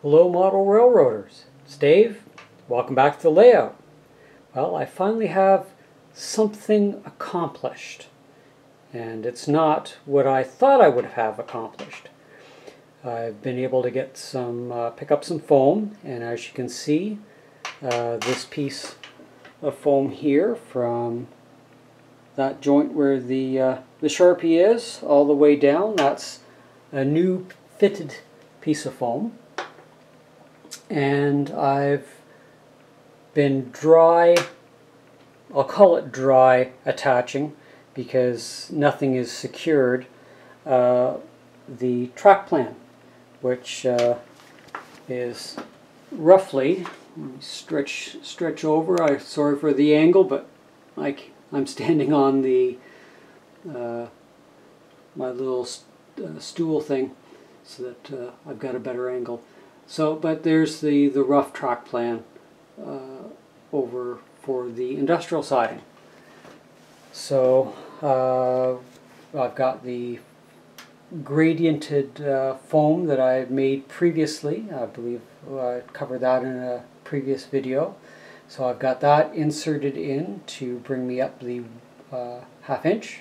Hello model railroaders, it's Dave. Welcome back to the layout. Well, I finally have something accomplished, and it's not what I thought I would have accomplished. I've been able to get pick up some foam, and as you can see, this piece of foam here from that joint where the Sharpie is all the way down, that's a new fitted piece of foam. And I've been I'll call it dry attaching because nothing is secured, the track plan, which is roughly, let me stretch over, I'm sorry for the angle, but I'm standing on the my little stool thing so that I've got a better angle. So, but there's the rough track plan over for the industrial siding. So I've got the gradiented foam that I've made previously. I believe I covered that in a previous video. So I've got that inserted in to bring me up the ½ inch,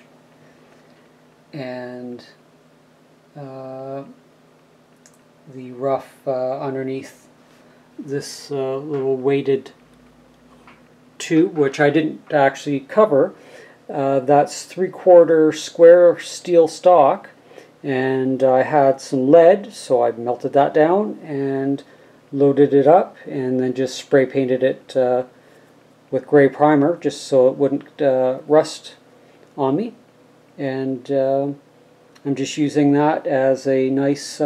and the rough underneath this little weighted tube, which I didn't actually cover. That's 3/4 square steel stock, and I had some lead, so I melted that down and loaded it up, and then just spray painted it with gray primer just so it wouldn't rust on me. And I'm just using that as a nice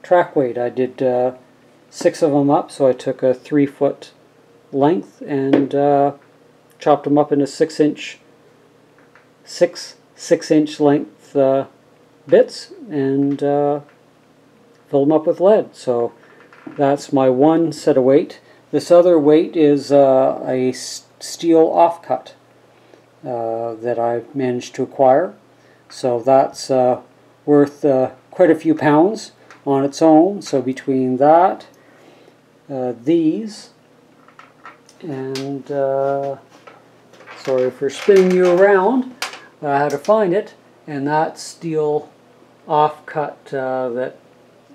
track weight. I did 6 of them up, so I took a 3-foot length and chopped them up into 6-inch length bits and filled them up with lead. So that's my one set of weight. This other weight is a steel offcut that I managed to acquire. So that's worth quite a few pounds on its own. So between that, these, and sorry for spinning you around, I had to find it, and that steel offcut that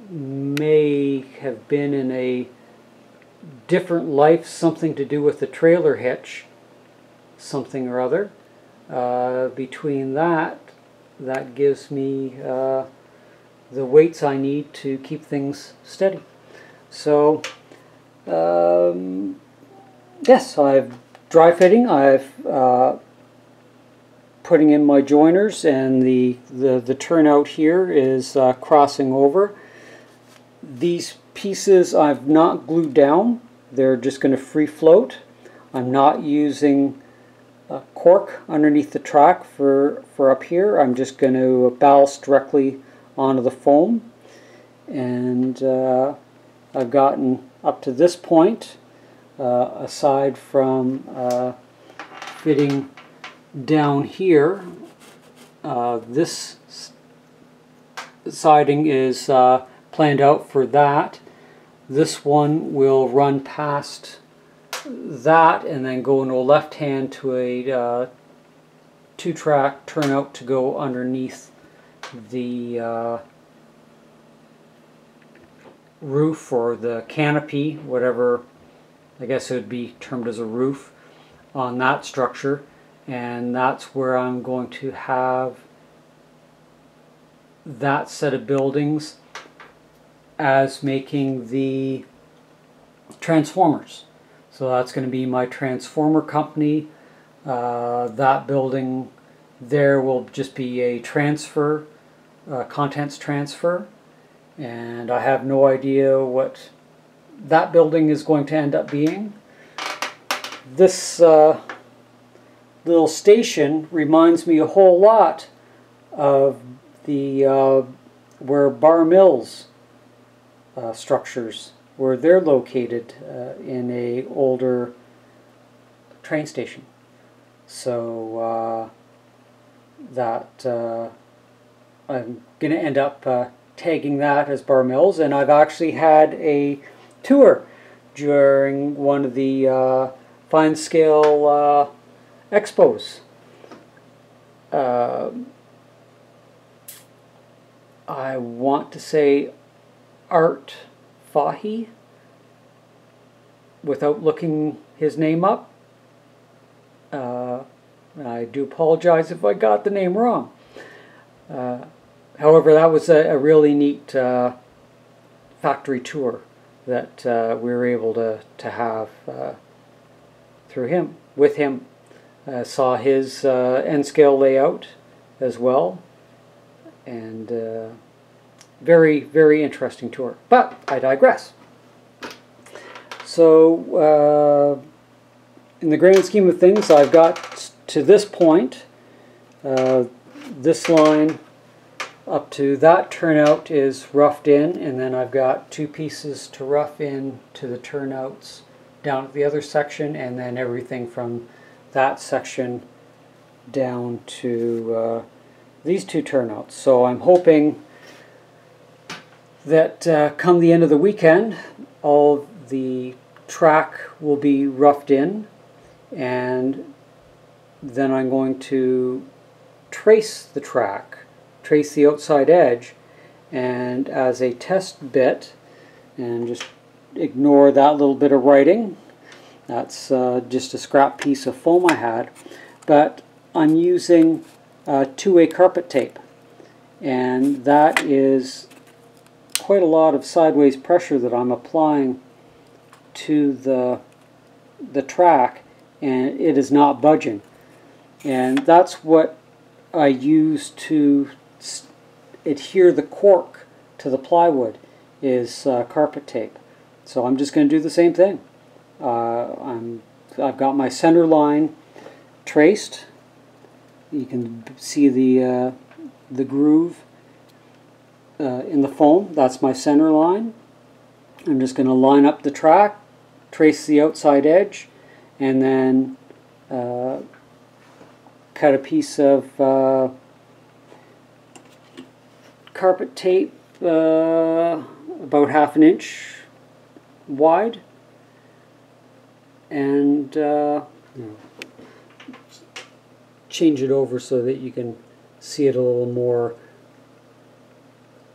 may have been in a different life, something to do with the trailer hitch, something or other. Between that gives me the weights I need to keep things steady. So yes, I've dry fitting, I've putting in my joiners, and the turnout here is crossing over. These pieces I've not glued down, they're just going to free float. I'm not using cork underneath the track for up here. I'm just going to ballast directly onto the foam, and I've gotten up to this point, aside from fitting down here. This siding is planned out for that. This one will run past that and then go into a left hand to a 2-track turnout to go underneath the roof or the canopy, whatever, I guess it would be termed as a roof on that structure. And that's where I'm going to have that set of buildings as making the transformers. So that's going to be my transformer company. That building there will just be a transfer, contents transfer, and I have no idea what that building is going to end up being. This little station reminds me a whole lot of the where bar mills structures, where they're located in a older train station. So that I'm going to end up tagging that as bar mills, and I've actually had a tour during one of the fine scale expos. I want to say Art Fahy, without looking his name up. I do apologize if I got the name wrong. However, that was a really neat factory tour that we were able to have through him, with him. Saw his N-scale layout as well, and very, very interesting tour. But I digress. So in the grand scheme of things, I've got to this point, this line up to that turnout is roughed in, and then I've got 2 pieces to rough in to the turnouts down at the other section, and then everything from that section down to these 2 turnouts. So I'm hoping that come the end of the weekend, all of the track will be roughed in, and then I'm going to trace the track, trace the outside edge, and as a test bit, and just ignore that little bit of writing, that's just a scrap piece of foam I had, but I'm using 2-way carpet tape, and that is quite a lot of sideways pressure that I'm applying to the track, and it is not budging. And that's what I use to adhere the cork to the plywood, is carpet tape. So I'm just going to do the same thing. I've got my center line traced. You can see the groove in the foam. That's my center line. I'm just going to line up the track, trace the outside edge, and then cut a piece of carpet tape about 1/2 inch wide, and change it over so that you can see it a little more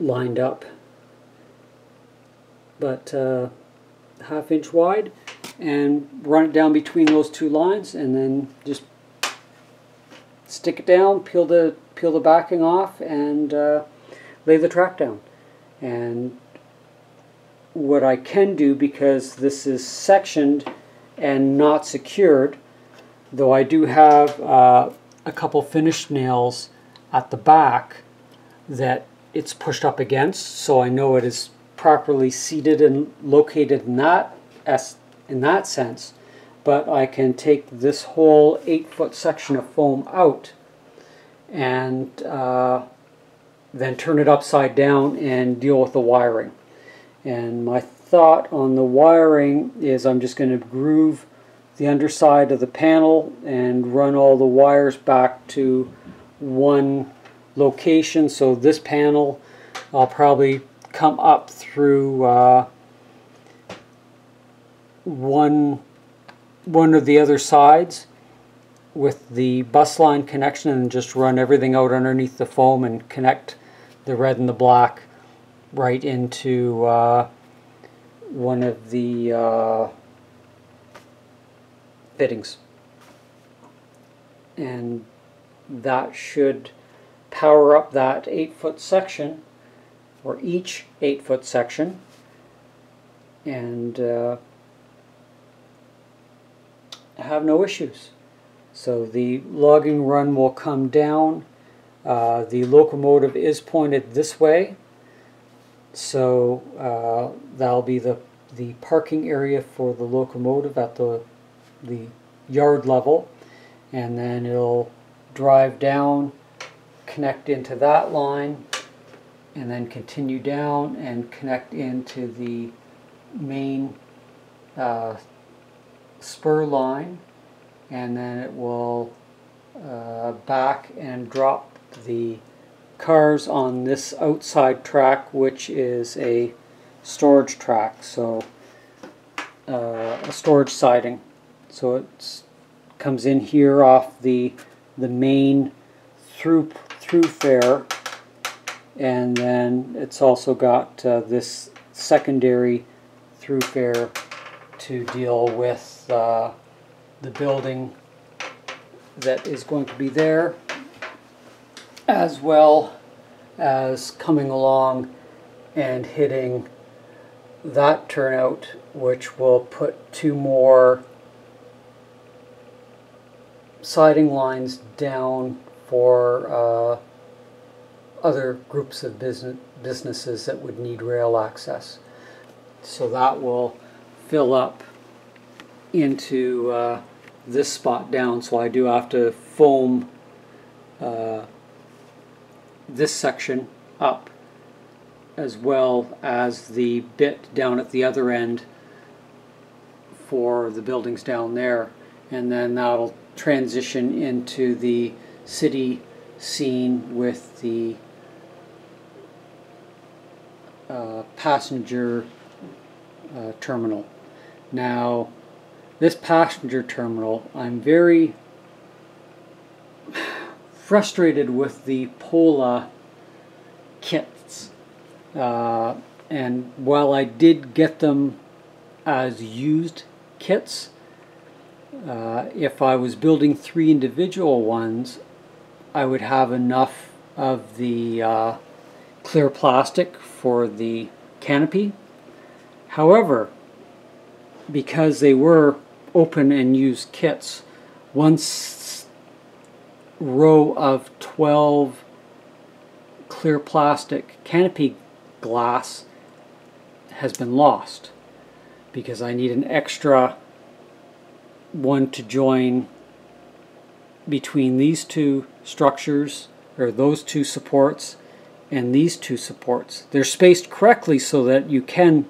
lined up, but 1/2 inch wide, and run it down between those 2 lines, and then just stick it down, peel the backing off, and lay the track down. And what I can do, because this is sectioned and not secured, though I do have a couple finished nails at the back that it's pushed up against, so I know it is properly seated and located in that sense. But I can take this whole 8-foot section of foam out and then turn it upside down and deal with the wiring. And my thought on the wiring is I'm just going to groove the underside of the panel and run all the wires back to one location. So this panel, I'll probably come up through one of the other sides with the bus line connection, and just run everything out underneath the foam and connect the red and the black right into one of the fittings. And that should power up that 8-foot section, or each 8-foot section, and have no issues. So the logging run will come down. The locomotive is pointed this way, so that'll be the parking area for the locomotive at the yard level, and then it'll drive down, connect into that line, and then continue down and connect into the main spur line, and then it will back and drop the cars on this outside track, which is a storage track, so a storage siding. So it comes in here off the main thoroughfare, and then it's also got this secondary thoroughfare to deal with the building that is going to be there, as well as coming along and hitting that turnout, which will put 2 more siding lines down for other groups of businesses that would need rail access. So that will fill up into this spot down, so I do have to foam this section up, as well as the bit down at the other end for the buildings down there, and then that'll transition into the city scene with the passenger terminal. Now, this passenger terminal, I'm very frustrated with the Pola kits, and while I did get them as used kits, if I was building 3 individual ones, I would have enough of the clear plastic for the canopy. However, because they were open and used kits, one row of 12 clear plastic canopy glass has been lost, because I need an extra one to join between these 2 structures, or those 2 supports, and these 2 supports. They're spaced correctly so that you can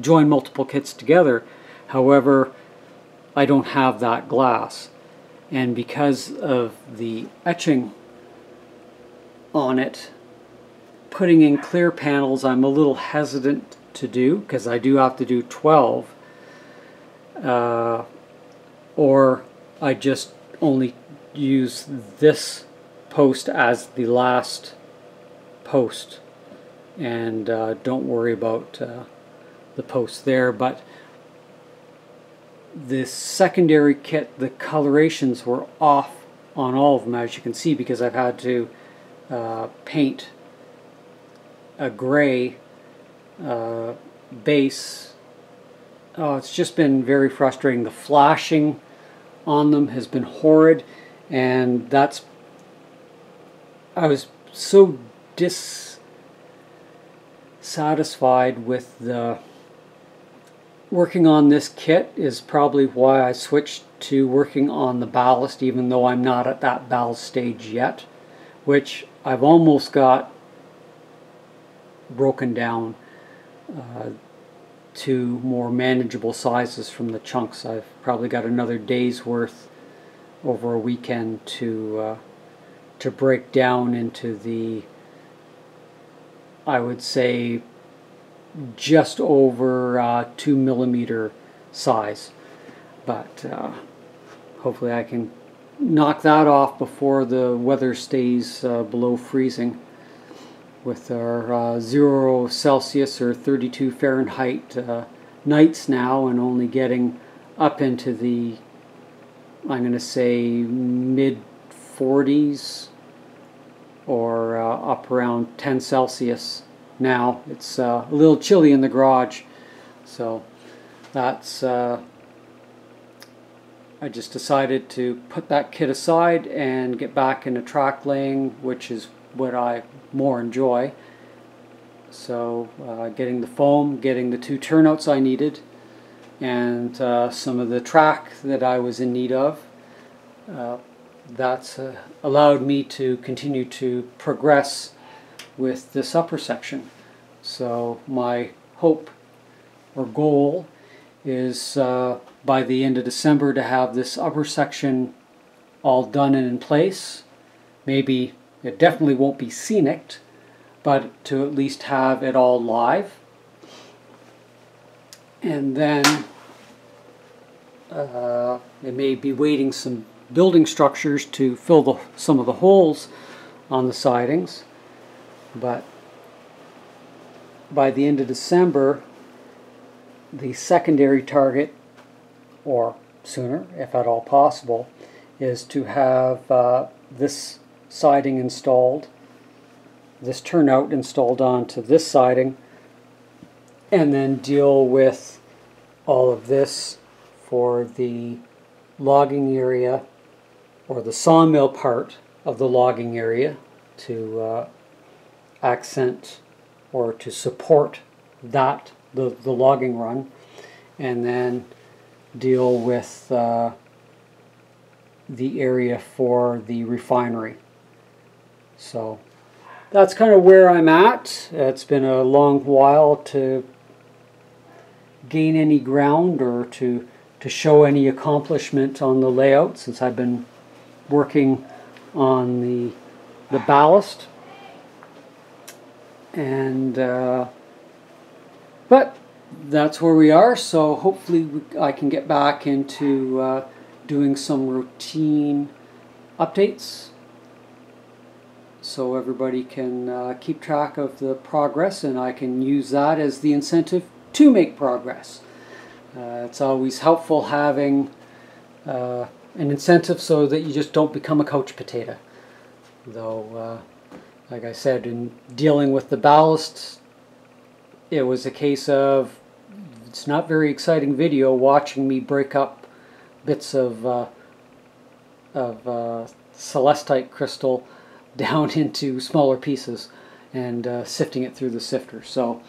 join multiple kits together. However, I don't have that glass, and because of the etching on it, putting in clear panels I'm a little hesitant to do, because I do have to do 12, or I just only use this post as the last post and don't worry about the post there. But this secondary kit, the colorations were off on all of them, as you can see, because I've had to paint a gray base. Oh, it's just been very frustrating. The flashing on them has been horrid, and I was so dissatisfied with the working on this kit, is probably why I switched to working on the ballast, even though I'm not at that ballast stage yet, which I've almost got broken down to more manageable sizes from the chunks. I've probably got another day's worth over a weekend to break down into the, I would say, just over 2 millimeter size. But hopefully I can knock that off before the weather stays below freezing. With our 0 Celsius or 32 Fahrenheit nights now, and only getting up into the, I'm going to say, mid 40s or up around 10 Celsius now. It's a little chilly in the garage, so that's I just decided to put that kit aside and get back into track laying, which is what I more enjoy. So getting the foam, getting the 2 turnouts I needed, and some of the track that I was in need of, that's allowed me to continue to progress with this upper section. So my hope or goal is by the end of December to have this upper section all done and in place, maybe It definitely won't be scenic, but to at least have it all live. And then it may be waiting some building structures to fill some of the holes on the sidings, but by the end of December, the secondary target, or sooner if at all possible, is to have this siding installed, this turnout installed onto this siding, and then deal with all of this for the logging area, or the sawmill part of the logging area, to accent or to support that, the logging run, and then deal with the area for the refinery. So that's kind of where I'm at. It's been a long while to gain any ground or to show any accomplishment on the layout, since I've been working on the ballast. And but that's where we are, so hopefully I can get back into doing some routine updates so everybody can keep track of the progress, and I can use that as the incentive to make progress. It's always helpful having an incentive so that you just don't become a couch potato. Though, like I said, in dealing with the ballast, it was a case of, it's not very exciting video watching me break up bits of celestite crystal down into smaller pieces and sifting it through the sifter. So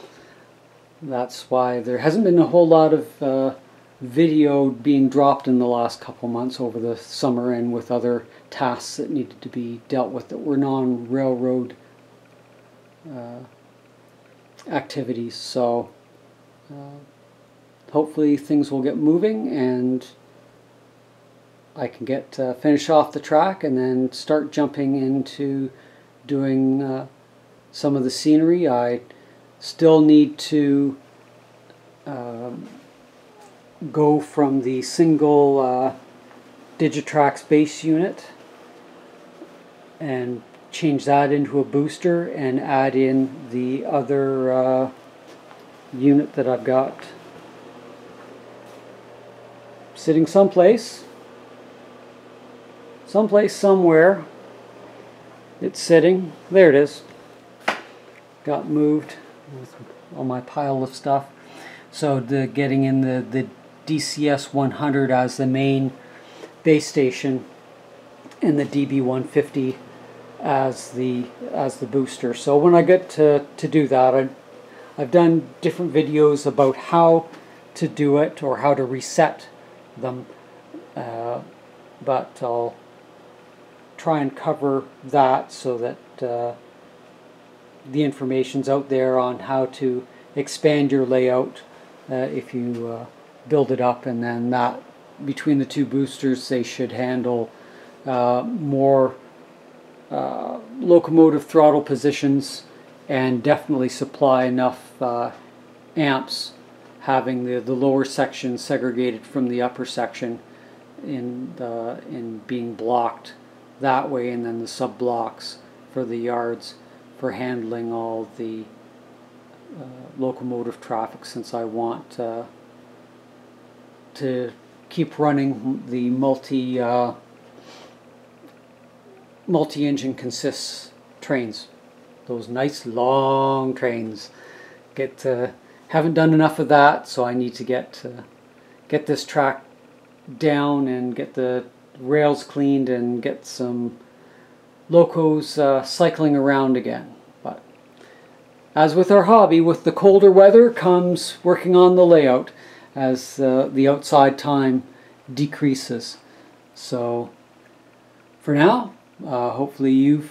that's why there hasn't been a whole lot of video being dropped in the last couple months over the summer, and with other tasks that needed to be dealt with that were non-railroad activities. So hopefully things will get moving and I can get finish off the track and then start jumping into doing some of the scenery. I still need to go from the single Digitrax base unit and change that into a booster and add in the other unit that I've got sitting someplace, somewhere. It's sitting. There it is. Got moved with all my pile of stuff. So getting in the DCS 100 as the main base station and the DB 150 as the booster. So when I get to do that, I've done different videos about how to do it or how to reset them, but I'll try and cover that so that the information's out there on how to expand your layout if you build it up, and then that between the two boosters they should handle more locomotive throttle positions and definitely supply enough amps, having the lower section segregated from the upper section in being blocked that way, and then the sub blocks for the yards for handling all the locomotive traffic, since I want to keep running the multi-engine consists trains, those nice long trains. Haven't done enough of that, so I need to get this track down and get the rails cleaned and get some locos cycling around again. But as with our hobby, with the colder weather comes working on the layout as the outside time decreases. So for now, hopefully you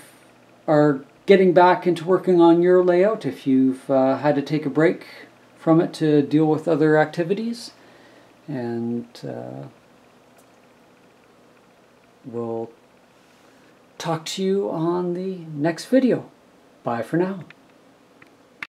are getting back into working on your layout if you've had to take a break from it to deal with other activities, and we'll talk to you on the next video. Bye for now.